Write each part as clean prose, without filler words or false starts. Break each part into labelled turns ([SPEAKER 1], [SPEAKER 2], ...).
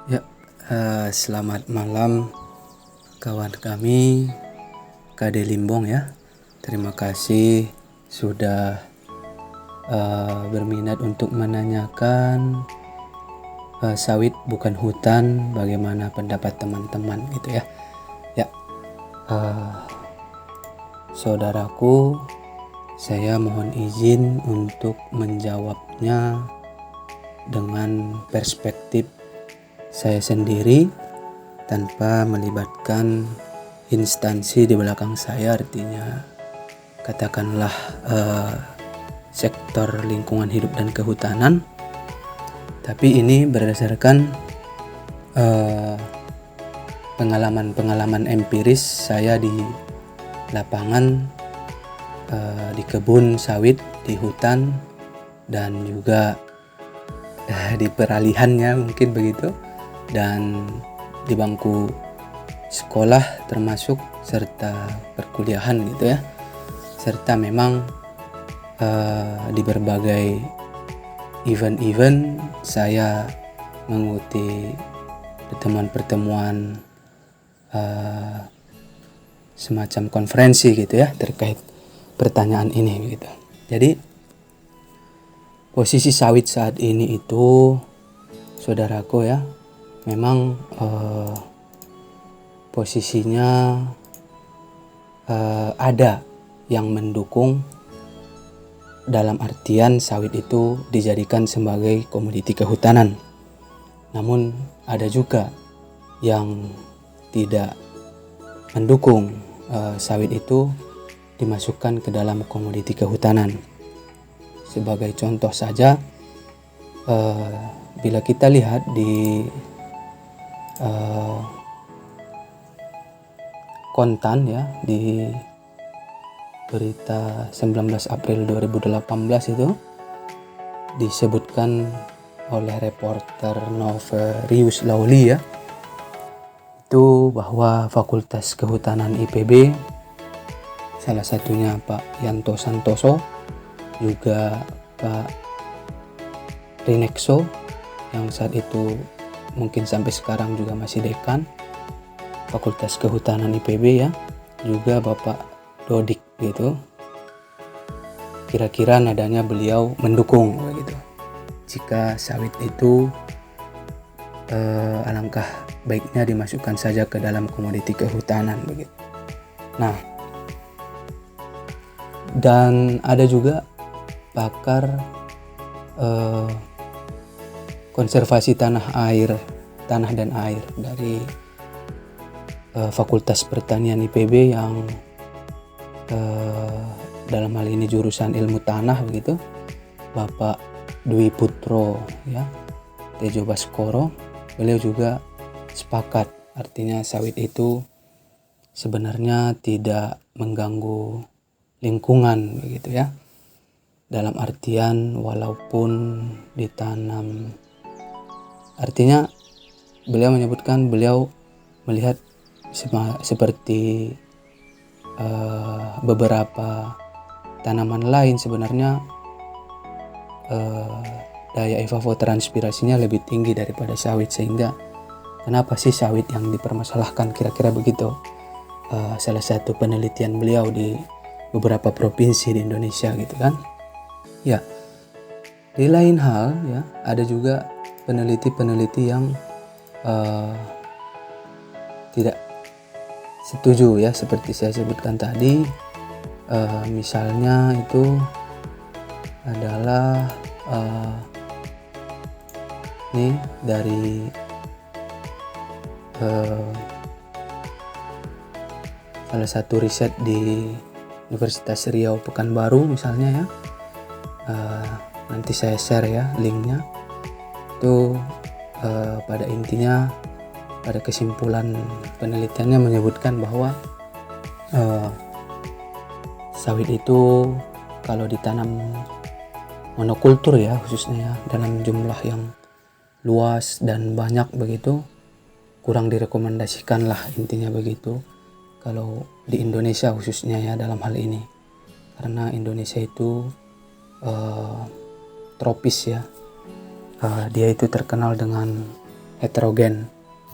[SPEAKER 1] Ya, selamat malam kawan kami KD Limbong ya. Terima kasih sudah berminat untuk menanyakan sawit bukan hutan, bagaimana pendapat teman-teman gitu ya. Ya, saudaraku, saya mohon izin untuk menjawabnya dengan perspektif saya sendiri tanpa melibatkan instansi di belakang saya, artinya katakanlah sektor lingkungan hidup dan kehutanan, tapi ini berdasarkan pengalaman-pengalaman empiris saya di lapangan, di kebun sawit, di hutan, dan juga di peralihannya mungkin begitu, dan di bangku sekolah termasuk serta perkuliahan gitu ya, serta memang di berbagai event-event saya mengikuti pertemuan-pertemuan semacam konferensi gitu ya terkait pertanyaan ini gitu. Jadi posisi sawit saat ini itu, saudaraku ya, memang posisinya ada yang mendukung, dalam artian sawit itu dijadikan sebagai komoditi kehutanan. Namun ada juga yang tidak mendukung sawit itu dimasukkan ke dalam komoditi kehutanan. Sebagai contoh saja, bila kita lihat di Kontan ya, di berita 19 April 2018 itu disebutkan oleh reporter Noverius Lauli ya, itu bahwa Fakultas Kehutanan IPB, salah satunya Pak Yanto Santoso, juga Pak Rinekso yang saat itu mungkin sampai sekarang juga masih dekan Fakultas Kehutanan IPB ya, juga Bapak Dodik gitu, kira-kira nadanya beliau mendukung begitu jika sawit itu alangkah baiknya dimasukkan saja ke dalam komoditi kehutanan begitu. Nah, dan ada juga pakar konservasi tanah dan air dari Fakultas Pertanian IPB yang dalam hal ini jurusan ilmu tanah begitu, Bapak Dwi Putro ya, Tejo Baskoro. Beliau juga sepakat, artinya sawit itu sebenarnya tidak mengganggu lingkungan begitu ya, dalam artian walaupun ditanam, artinya beliau menyebutkan, beliau melihat seperti beberapa tanaman lain sebenarnya daya evapotranspirasinya lebih tinggi daripada sawit, sehingga kenapa sih sawit yang dipermasalahkan, kira-kira begitu salah satu penelitian beliau di beberapa provinsi di Indonesia gitu kan ya. Di lain hal ya, ada juga peneliti-peneliti yang tidak setuju ya, seperti saya sebutkan tadi. Misalnya itu adalah ini dari salah satu riset di Universitas Riau Pekanbaru misalnya ya, nanti saya share ya linknya. Itu pada intinya, pada kesimpulan penelitiannya menyebutkan bahwa sawit itu kalau ditanam monokultur ya, khususnya ya, dalam jumlah yang luas dan banyak begitu, kurang direkomendasikan lah intinya begitu kalau di Indonesia khususnya ya dalam hal ini, karena Indonesia itu tropis ya, dia itu terkenal dengan heterogen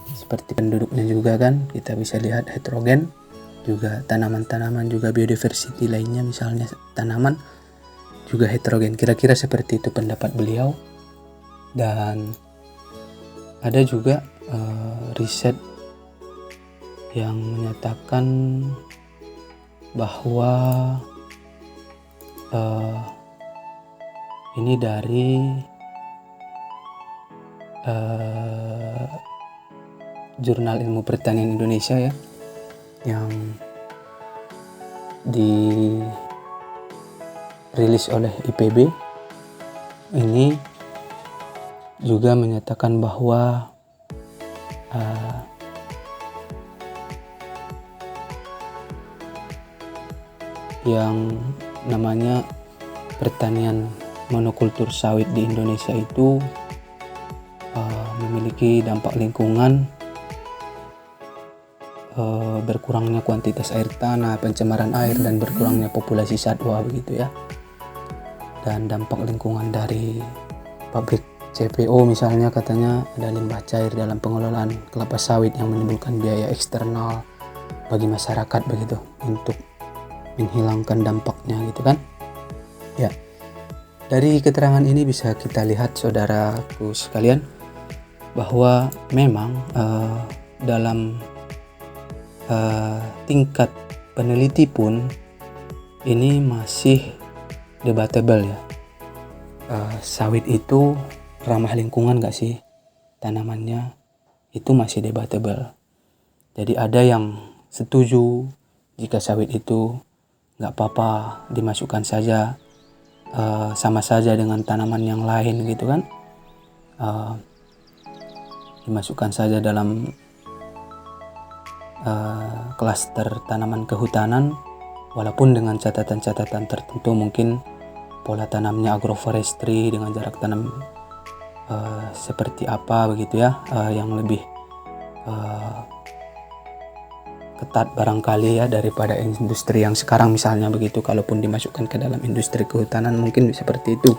[SPEAKER 1] seperti penduduknya juga kan, kita bisa lihat heterogen, juga tanaman-tanaman juga biodiversity lainnya misalnya tanaman juga heterogen. Kira-kira seperti itu pendapat beliau. Dan ada juga riset yang menyatakan bahwa ini dari Jurnal Ilmu Pertanian Indonesia ya, yang dirilis oleh IPB. Ini juga menyatakan bahwa yang namanya pertanian monokultur sawit di Indonesia itu memiliki dampak lingkungan, berkurangnya kuantitas air tanah, pencemaran air, dan berkurangnya populasi satwa begitu ya. Dan dampak lingkungan dari pabrik CPO misalnya, katanya ada limbah cair dalam pengelolaan kelapa sawit yang menimbulkan biaya eksternal bagi masyarakat begitu untuk menghilangkan dampaknya gitu kan ya. Dari keterangan ini bisa kita lihat saudaraku sekalian bahwa memang dalam tingkat peneliti pun ini masih debatable ya. Sawit itu ramah lingkungan gak sih tanamannya, itu masih debatable. Jadi ada yang setuju jika sawit itu gak apa-apa dimasukkan saja, sama saja dengan tanaman yang lain gitu kan, dimasukkan saja dalam klaster tanaman kehutanan, walaupun dengan catatan-catatan tertentu, mungkin pola tanamnya agroforestry dengan jarak tanam seperti apa begitu ya, yang lebih ketat barangkali ya daripada industri yang sekarang misalnya begitu. Kalaupun dimasukkan ke dalam industri kehutanan mungkin seperti itu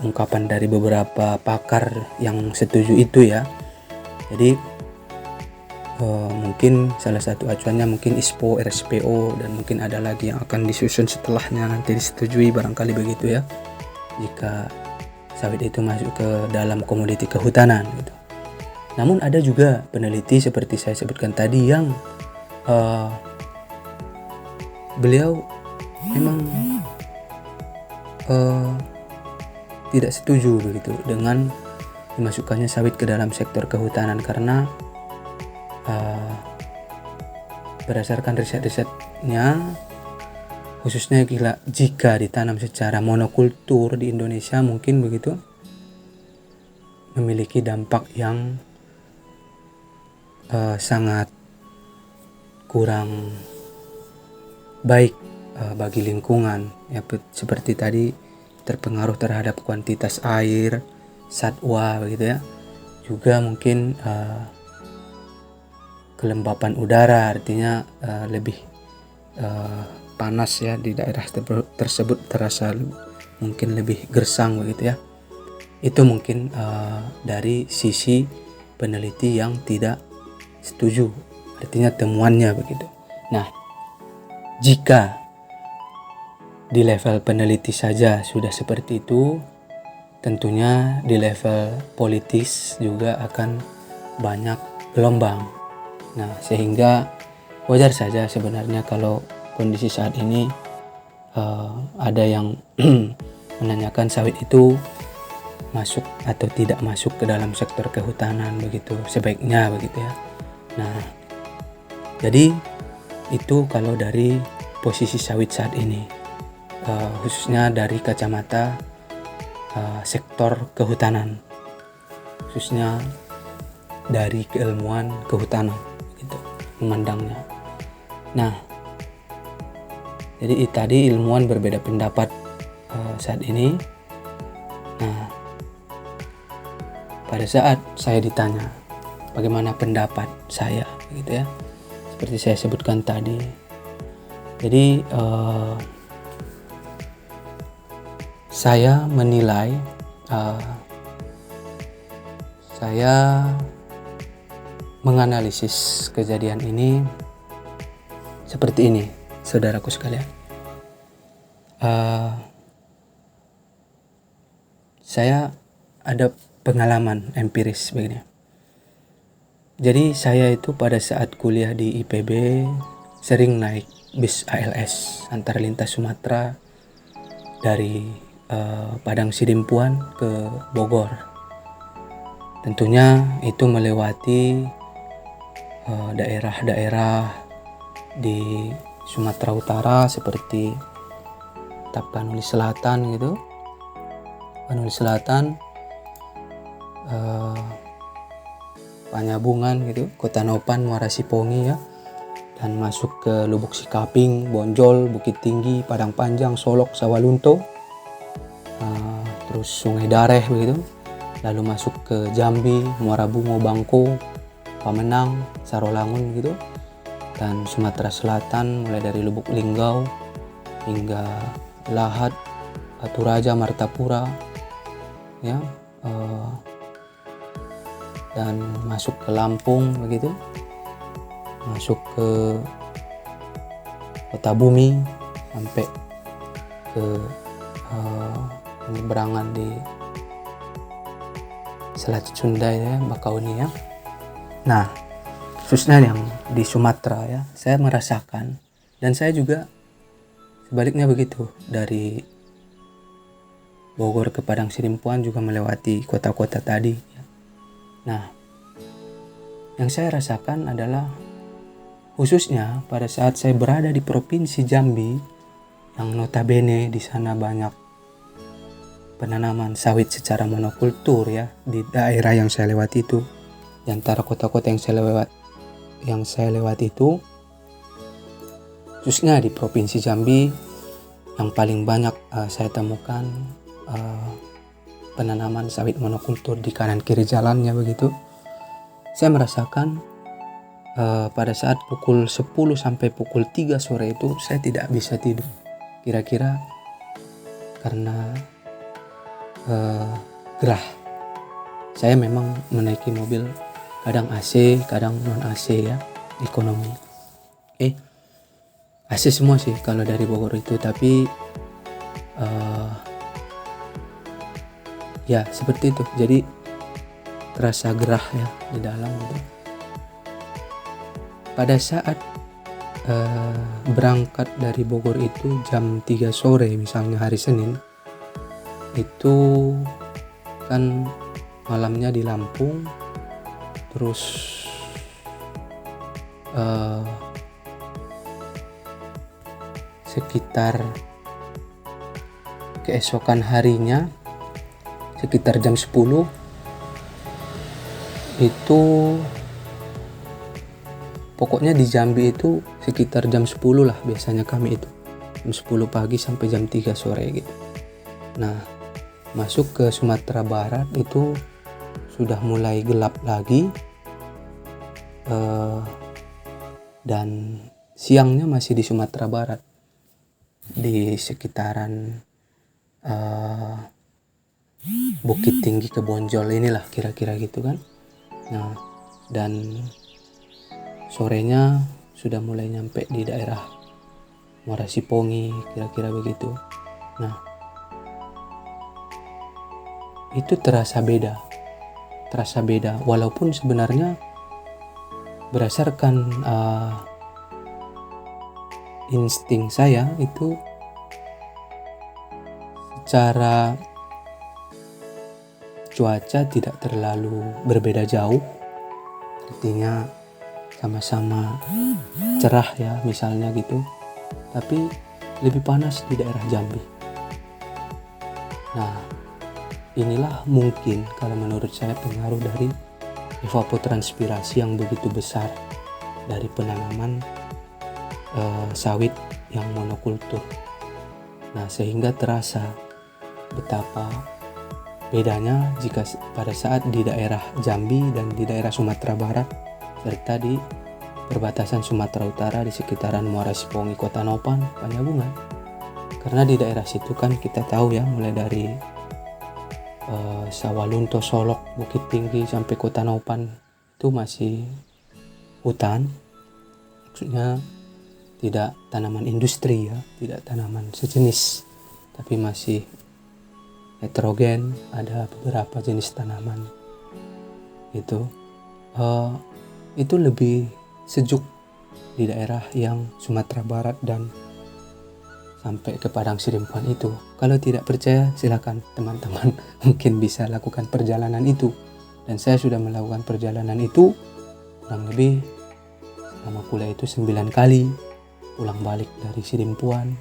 [SPEAKER 1] ungkapan dari beberapa pakar yang setuju itu ya. Jadi mungkin salah satu acuannya mungkin ISPO, RSPO, dan mungkin ada lagi yang akan disusun setelahnya nanti disetujui barangkali begitu ya, jika sawit itu masuk ke dalam komoditi kehutanan gitu. Namun ada juga peneliti seperti saya sebutkan tadi yang beliau memang tidak setuju begitu dengan dimasukkannya sawit ke dalam sektor kehutanan, karena berdasarkan riset-risetnya, khususnya jika ditanam secara monokultur di Indonesia mungkin begitu, memiliki dampak yang sangat kurang baik bagi lingkungan ya, seperti tadi terpengaruh terhadap kuantitas air, satwa begitu ya, juga mungkin kelembapan udara, artinya lebih panas ya di daerah tersebut, terasa mungkin lebih gersang begitu ya. Itu mungkin dari sisi peneliti yang tidak setuju, artinya temuannya begitu. Nah, jika di level peneliti saja sudah seperti itu, tentunya di level politis juga akan banyak gelombang. Nah, sehingga wajar saja sebenarnya kalau kondisi saat ini ada yang menanyakan sawit itu masuk atau tidak masuk ke dalam sektor kehutanan begitu, sebaiknya begitu ya. Nah, jadi itu kalau dari posisi sawit saat ini, khususnya dari kacamata sektor kehutanan, khususnya dari keilmuan kehutanan gitu memandangnya. Nah, jadi tadi ilmuwan berbeda pendapat saat ini. Nah, pada saat saya ditanya bagaimana pendapat saya gitu ya, seperti saya sebutkan tadi, jadi saya menilai saya menganalisis kejadian ini seperti ini, saudaraku sekalian. Saya ada pengalaman empiris begini. Jadi saya itu pada saat kuliah di IPB sering naik bis ALS antar lintas Sumatera dari Padang Sidimpuan ke Bogor. Tentunya itu melewati daerah-daerah di Sumatera Utara seperti Tapanuli Selatan gitu, Tapanuli Selatan, Panyabungan gitu, Kota Nopan, Muara Sipongi ya, dan masuk ke Lubuk Sikaping, Bonjol, Bukit Tinggi, Padang Panjang, Solok, Sawalunto, terus Sungai Dareh begitu, lalu masuk ke Jambi, Muara Bungo, Bangko, Pamenang, Sarolangun gitu, dan Sumatera Selatan mulai dari Lubuk Linggau hingga Lahat, Batu Raja, Martapura ya, dan masuk ke Lampung begitu, masuk ke Kota Bumi sampai ke penyeberangan di Selat Sunda ya, Bakauni ya. Nah, khususnya yang di Sumatera ya, saya merasakan, dan saya juga sebaliknya begitu, dari Bogor ke Padang Sidimpuan juga melewati kota-kota tadi ya. Nah, yang saya rasakan adalah khususnya pada saat saya berada di Provinsi Jambi yang notabene di sana banyak penanaman sawit secara monokultur ya, di daerah yang saya lewati itu, di antara kota-kota yang saya lewati itu, khususnya di Provinsi Jambi yang paling banyak saya temukan penanaman sawit monokultur di kanan kiri jalannya begitu. Saya merasakan pada saat pukul 10 sampai pukul 3 sore itu saya tidak bisa tidur. Kira-kira karena gerah. Saya memang menaiki mobil kadang AC, kadang non AC ya, ekonomi. AC semua sih kalau dari Bogor itu, tapi ya seperti itu. Jadi terasa gerah ya di dalam gitu. Pada saat berangkat dari Bogor itu jam 3 sore misalnya hari Senin, itu kan malamnya di Lampung, terus sekitar keesokan harinya sekitar jam 10 itu, pokoknya di Jambi itu sekitar jam 10 lah biasanya kami itu, jam 10 pagi sampai jam 3 sore gitu. Nah, masuk ke Sumatera Barat itu sudah mulai gelap lagi, dan siangnya masih di Sumatera Barat, di sekitaran Bukit Tinggi ke Bonjol inilah kira-kira gitu kan. Nah, dan sorenya sudah mulai nyampe di daerah Muara Sipongi kira-kira begitu. Nah, itu terasa beda walaupun sebenarnya berdasarkan insting saya itu secara cuaca tidak terlalu berbeda jauh, artinya sama-sama cerah ya misalnya gitu, tapi lebih panas di daerah Jambi. Nah, inilah mungkin kalau menurut saya pengaruh dari evapotranspirasi yang begitu besar dari penanaman sawit yang monokultur. Nah, sehingga terasa betapa bedanya jika pada saat di daerah Jambi dan di daerah Sumatera Barat serta di perbatasan Sumatera Utara di sekitaran Muara Sipongi, Kota Nopan, Panyabungan. Karena di daerah situ kan kita tahu ya, mulai dari Sawalunto, Solok, Bukit Tinggi sampai Kota Naupan itu masih hutan. Maksudnya tidak tanaman industri ya, tidak tanaman sejenis, tapi masih heterogen, ada beberapa jenis tanaman itu. Itu lebih sejuk di daerah yang Sumatera Barat dan sampai ke Padang Sidempuan itu. Kalau tidak percaya silakan teman-teman mungkin bisa lakukan perjalanan itu. Dan saya sudah melakukan perjalanan itu kurang lebih selama kuliah itu 9 kali pulang balik dari Sidempuan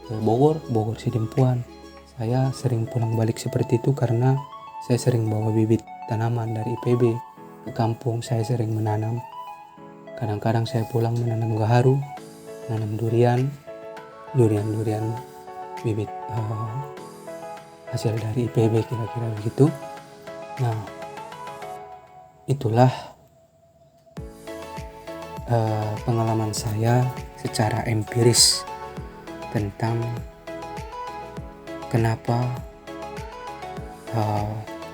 [SPEAKER 1] ke Bogor, Bogor Sidempuan. Saya sering pulang balik seperti itu karena saya sering bawa bibit tanaman dari IPB ke kampung. Saya sering menanam. Kadang-kadang saya pulang menanam gaharu, menanam durian bibit hasil dari IPB, kira-kira begitu. Nah, itulah pengalaman saya secara empiris tentang kenapa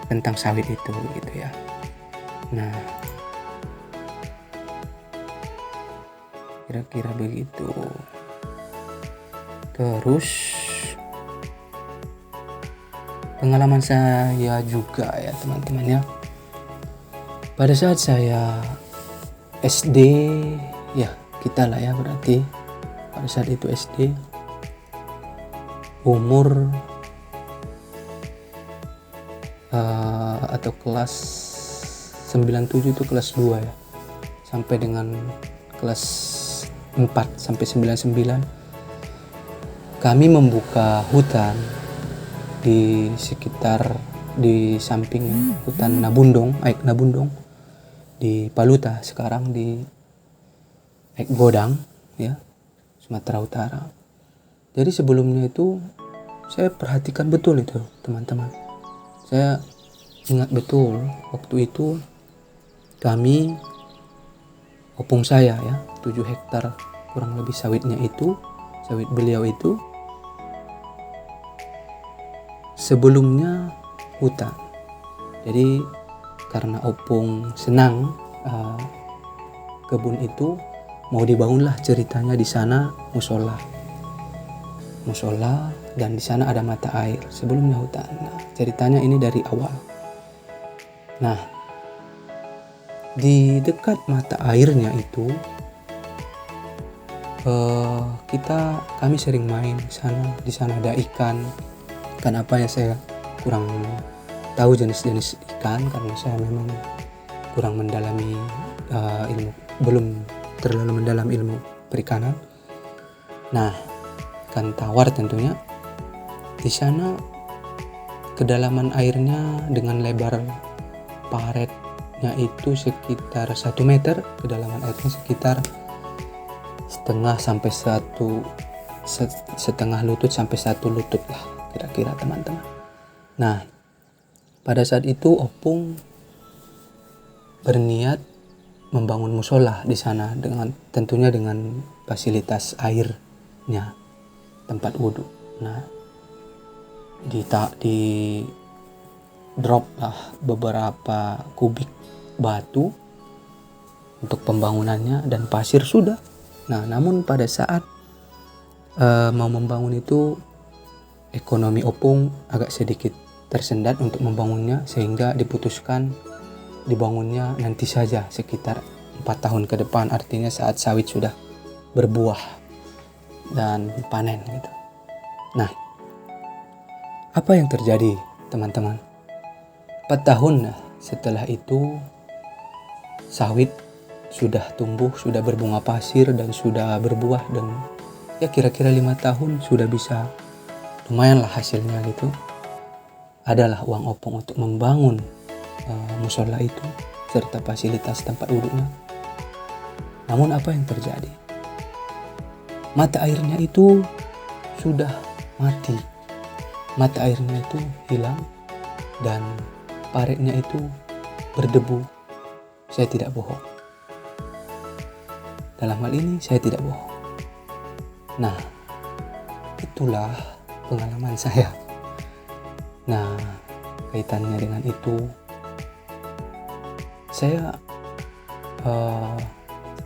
[SPEAKER 1] tentang sawit itu gitu ya. Nah, kira-kira begitu. Terus pengalaman saya juga ya teman-teman ya. Pada saat saya SD ya, kita lah ya berarti pada saat itu SD umur atau kelas 97 itu kelas 2 ya, sampai dengan kelas 4 sampai 99 kami membuka hutan di sekitar, di samping hutan Nabundong, Aik Nabundong di Paluta, sekarang di Aik Godang ya, Sumatera Utara. Jadi sebelumnya itu saya perhatikan betul itu teman-teman. Saya ingat betul waktu itu kami, opung saya ya, 7 hektar kurang lebih sawitnya itu, sawit beliau itu sebelumnya hutan. Jadi karena opung senang kebun itu, mau dibangunlah ceritanya di sana musola dan di sana ada mata air sebelumnya hutan. Nah, ceritanya ini dari awal. Nah, di dekat mata airnya itu kami sering main sana. Di sana ada ikan. Kenapa ya saya kurang tahu jenis-jenis ikan karena saya memang kurang mendalami ilmu, belum terlalu mendalam ilmu perikanan. Nah, ikan tawar tentunya. Di sana kedalaman airnya dengan lebar paretnya itu sekitar 1 meter, kedalaman airnya sekitar setengah lutut sampai 1 lutut lah kira-kira teman-teman. Nah, pada saat itu opung berniat membangun musola di sana dengan tentunya dengan fasilitas airnya, tempat wudhu. Nah, di drop lah beberapa kubik batu untuk pembangunannya dan pasir sudah. Nah, namun pada saat mau membangun itu ekonomi opung agak sedikit tersendat untuk membangunnya, sehingga diputuskan dibangunnya nanti saja sekitar 4 tahun ke depan, artinya saat sawit sudah berbuah dan panen gitu. Nah, apa yang terjadi teman-teman? 4 tahun setelah itu sawit sudah tumbuh, sudah berbunga pasir dan sudah berbuah, dan ya kira-kira 5 tahun sudah bisa lumayan lah hasilnya gitu. Adalah uang opung untuk membangun musola itu serta fasilitas tempat duduknya. Namun apa yang terjadi? Mata airnya itu sudah mati. Mata airnya itu hilang dan paretnya itu berdebu. Saya tidak bohong. Dalam hal ini saya tidak bohong. Nah, itulah pengalaman saya. Nah, kaitannya dengan itu. Saya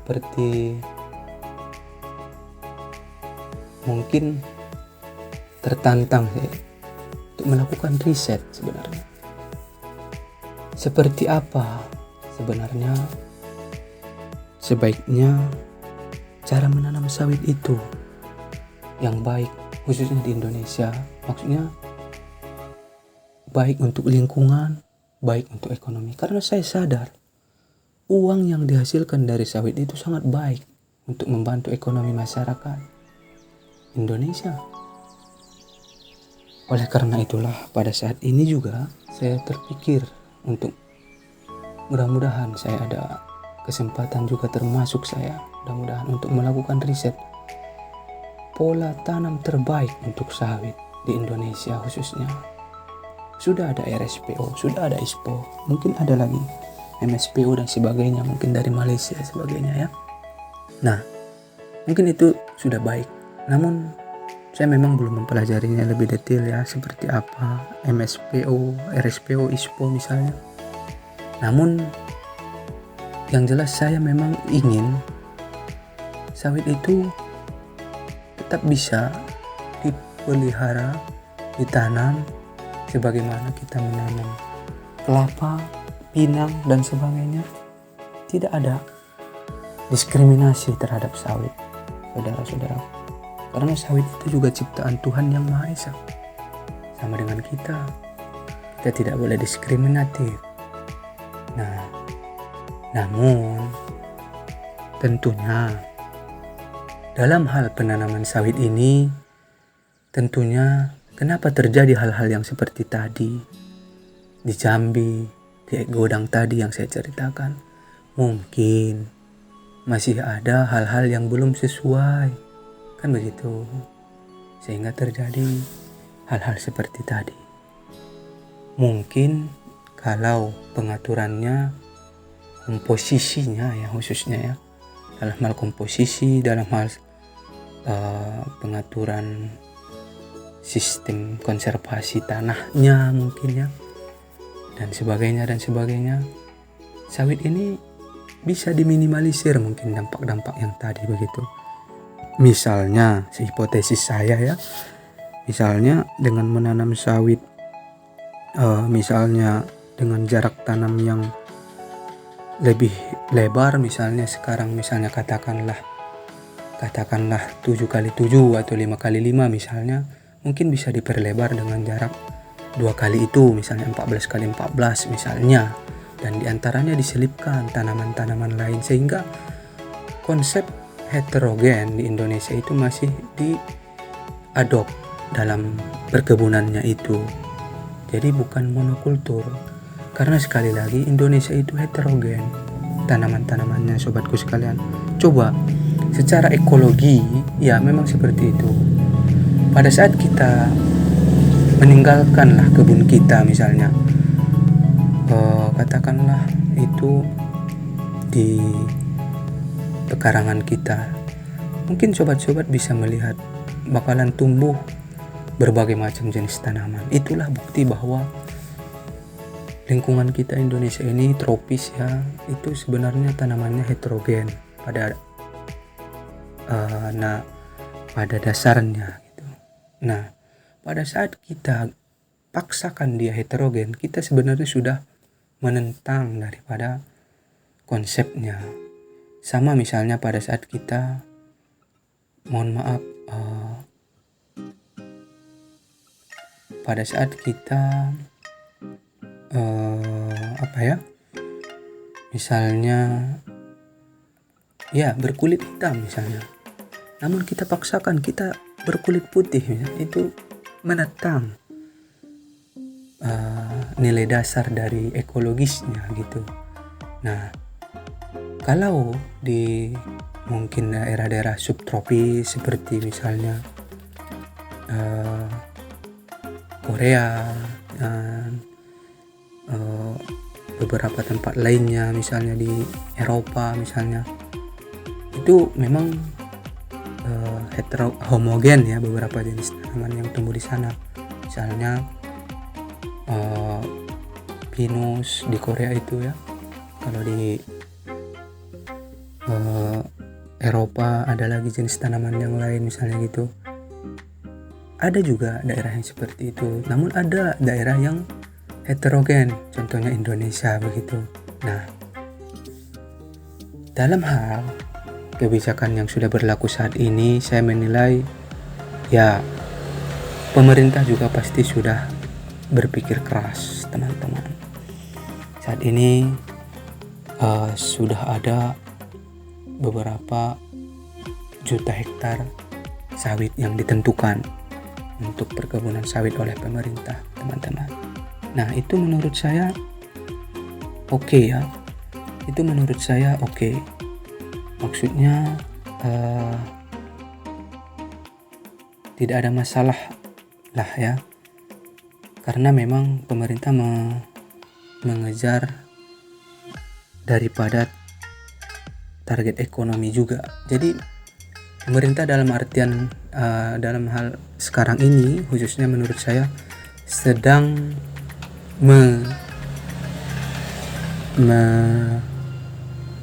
[SPEAKER 1] seperti mungkin tertantang untuk melakukan riset sebenarnya. Seperti apa sebenarnya sebaiknya cara menanam sawit itu yang baik, khususnya di Indonesia. Maksudnya baik untuk lingkungan, baik untuk ekonomi. Karena saya sadar uang yang dihasilkan dari sawit itu sangat baik untuk membantu ekonomi masyarakat Indonesia. Oleh karena itulah pada saat ini juga saya terpikir untuk mudah-mudahan saya ada kesempatan juga, termasuk saya mudah-mudahan untuk melakukan riset pola tanam terbaik untuk sawit di Indonesia khususnya. Sudah ada RSPO, sudah ada ISPO, mungkin ada lagi MSPO dan sebagainya, mungkin dari Malaysia sebagainya ya. Nah, mungkin itu sudah baik. Namun saya memang belum mempelajarinya lebih detail ya, seperti apa MSPO, RSPO, ISPO misalnya. Namun yang jelas saya memang ingin sawit itu tetap bisa dipelihara, ditanam sebagaimana kita menanam kelapa, pinang dan sebagainya. Tidak ada diskriminasi terhadap sawit, saudara-saudara. Karena sawit itu juga ciptaan Tuhan yang Maha Esa. Sama dengan kita tidak boleh diskriminatif. Nah, namun tentunya dalam hal penanaman sawit ini, tentunya kenapa terjadi hal-hal yang seperti tadi di Jambi, di Godang tadi yang saya ceritakan, mungkin masih ada hal-hal yang belum sesuai, kan begitu, sehingga terjadi hal-hal seperti tadi. Mungkin kalau pengaturannya, komposisinya ya khususnya ya, dalam hal komposisi, dalam hal pengaturan sistem konservasi tanahnya mungkin ya, dan sebagainya, sawit ini bisa diminimalisir mungkin dampak-dampak yang tadi begitu. Misalnya, hipotesis saya ya, misalnya dengan menanam sawit, misalnya dengan jarak tanam yang lebih lebar, misalnya sekarang misalnya katakanlah 7x7 atau 5x5 misalnya, mungkin bisa diperlebar dengan jarak 2 kali itu, misalnya 14x14 misalnya, dan diantaranya diselipkan tanaman-tanaman lain, sehingga konsep heterogen di Indonesia itu masih diadop dalam perkebunannya itu. Jadi bukan monokultur, karena sekali lagi Indonesia itu heterogen tanaman-tanamannya, sobatku sekalian. Coba secara ekologi ya memang seperti itu. Pada saat kita meninggalkanlah kebun kita misalnya, katakanlah itu di pekarangan kita, mungkin sobat-sobat bisa melihat bakalan tumbuh berbagai macam jenis tanaman. Itulah bukti bahwa lingkungan kita Indonesia ini tropis ya, itu sebenarnya tanamannya heterogen pada dasarnya gitu. Nah, pada saat kita paksakan dia heterogen, kita sebenarnya sudah menentang daripada konsepnya. Sama misalnya pada saat kita, pada saat kita misalnya ya berkulit hitam misalnya, namun kita paksakan kita berkulit putih, itu menentang nilai dasar dari ekologisnya gitu. Nah, kalau di mungkin daerah-daerah subtropis seperti misalnya Korea dan beberapa tempat lainnya, misalnya di Eropa misalnya, itu memang homogen ya, beberapa jenis tanaman yang tumbuh di sana. Misalnya pinus di Korea itu ya. Kalau di Eropa ada lagi jenis tanaman yang lain misalnya gitu. Ada juga daerah yang seperti itu, namun ada daerah yang heterogen, contohnya Indonesia begitu. Nah, dalam hal kebijakan yang sudah berlaku saat ini, saya menilai ya pemerintah juga pasti sudah berpikir keras, teman-teman. Saat ini sudah ada beberapa juta hektar sawit yang ditentukan untuk perkebunan sawit oleh pemerintah, teman-teman. Nah, itu menurut saya oke ya. Itu menurut saya oke. Maksudnya tidak ada masalah lah ya. Karena memang pemerintah mengejar daripada target ekonomi juga. Jadi pemerintah dalam artian dalam hal sekarang ini khususnya menurut saya sedang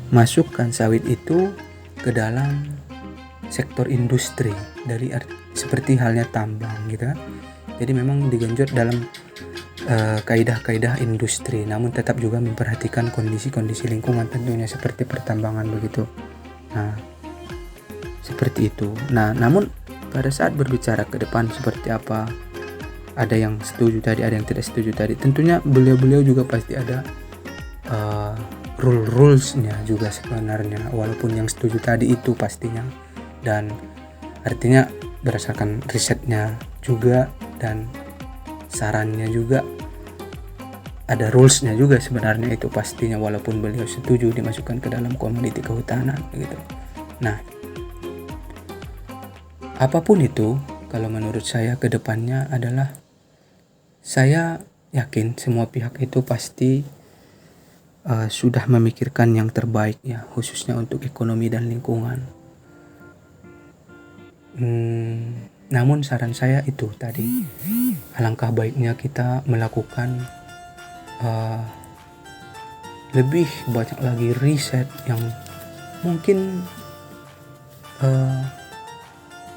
[SPEAKER 1] memasukkan sawit itu ke dalam sektor industri dari seperti halnya tambang gitu. Jadi memang digenjot dalam kaidah-kaidah industri, namun tetap juga memperhatikan kondisi-kondisi lingkungan tentunya seperti pertambangan begitu. Nah, seperti itu. Nah, namun pada saat berbicara ke depan seperti apa, ada yang setuju tadi, ada yang tidak setuju tadi. Tentunya beliau-beliau juga pasti ada rules-nya juga sebenarnya, walaupun yang setuju tadi itu pastinya, dan artinya berdasarkan risetnya juga dan sarannya juga ada rulesnya juga sebenarnya itu pastinya, walaupun beliau setuju dimasukkan ke dalam komoditi kehutanan gitu. Nah, apapun itu, kalau menurut saya ke depannya adalah saya yakin semua pihak itu pasti sudah memikirkan yang terbaik ya, khususnya untuk ekonomi dan lingkungan. Namun saran saya itu tadi, alangkah baiknya kita melakukan lebih banyak lagi riset yang mungkin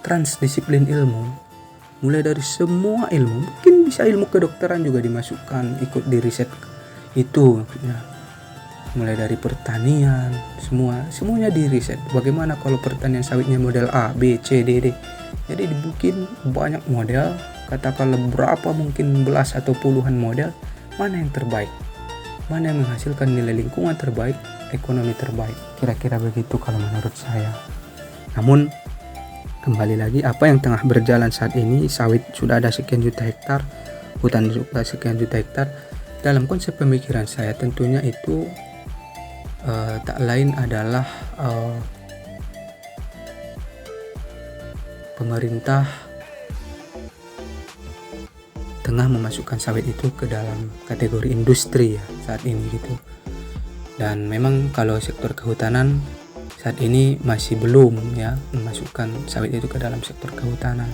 [SPEAKER 1] transdisiplin ilmu, mulai dari semua ilmu, mungkin bisa ilmu kedokteran juga dimasukkan ikut di riset itu maksudnya, mulai dari pertanian, semuanya di riset. Bagaimana kalau pertanian sawitnya model A, B, C, D, D. Jadi dibikin banyak model, katakanlah berapa mungkin belas atau puluhan model, mana yang terbaik, mana yang menghasilkan nilai lingkungan terbaik, ekonomi terbaik, kira-kira begitu kalau menurut saya. Namun kembali lagi, apa yang tengah berjalan saat ini, sawit sudah ada sekian juta hektar, hutan juga sekian juta hektar. Dalam konsep pemikiran saya tentunya itu tak lain adalah pemerintah tengah memasukkan sawit itu ke dalam kategori industri ya saat ini gitu. Dan memang kalau sektor kehutanan saat ini masih belum ya memasukkan sawit itu ke dalam sektor kehutanan,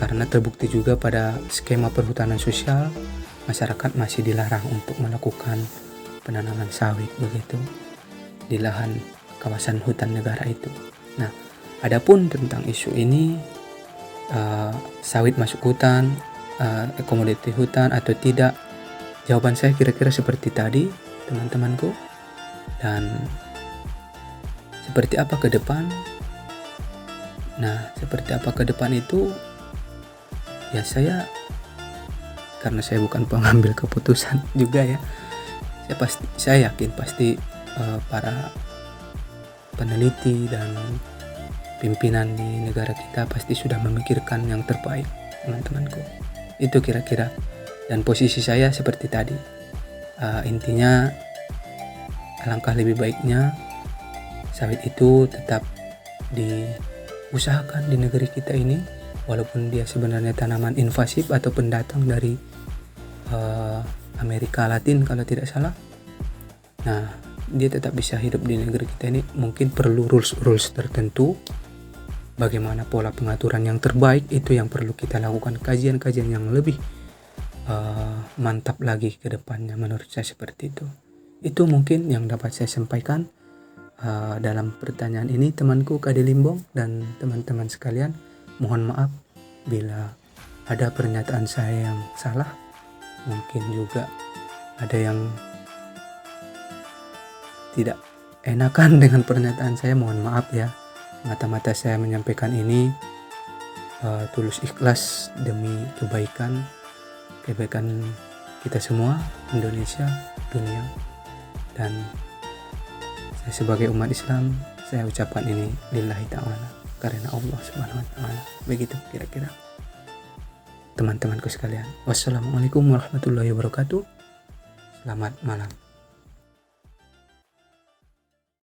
[SPEAKER 1] karena terbukti juga pada skema perhutanan sosial masyarakat masih dilarang untuk melakukan penanaman sawit begitu di lahan kawasan hutan negara itu. Nah, adapun tentang isu ini sawit masuk hutan, komoditi hutan atau tidak, jawaban saya kira-kira seperti tadi teman-temanku. Dan seperti apa ke depan? Nah, seperti apa ke depan itu ya karena saya bukan pengambil keputusan juga ya, saya yakin pasti para peneliti dan pimpinan di negara kita pasti sudah memikirkan yang terbaik, teman-temanku. Itu kira-kira. Dan posisi saya seperti tadi, intinya alangkah lebih baiknya sawit itu tetap diusahakan di negeri kita ini, walaupun dia sebenarnya tanaman invasif atau pendatang dari Amerika Latin kalau tidak salah. Nah, dia tetap bisa hidup di negeri kita ini. Mungkin perlu rules tertentu, bagaimana pola pengaturan yang terbaik itu yang perlu kita lakukan, kajian-kajian yang lebih mantap lagi ke depannya. Menurut saya seperti itu. Itu mungkin yang dapat saya sampaikan dalam pertanyaan ini, temanku Kade Limbong dan teman-teman sekalian. Mohon maaf bila ada pernyataan saya yang salah. Mungkin juga ada yang tidak enakan dengan pernyataan saya, mohon maaf ya. Mata-mata saya menyampaikan ini tulus ikhlas demi kebaikan kita semua, Indonesia, dunia. Dan saya sebagai umat Islam, saya ucapkan ini lillahi ta'ala, karena Allah subhanahu wa ta'ala. Begitu kira-kira teman-temanku sekalian. Wassalamualaikum warahmatullahi wabarakatuh. Selamat malam.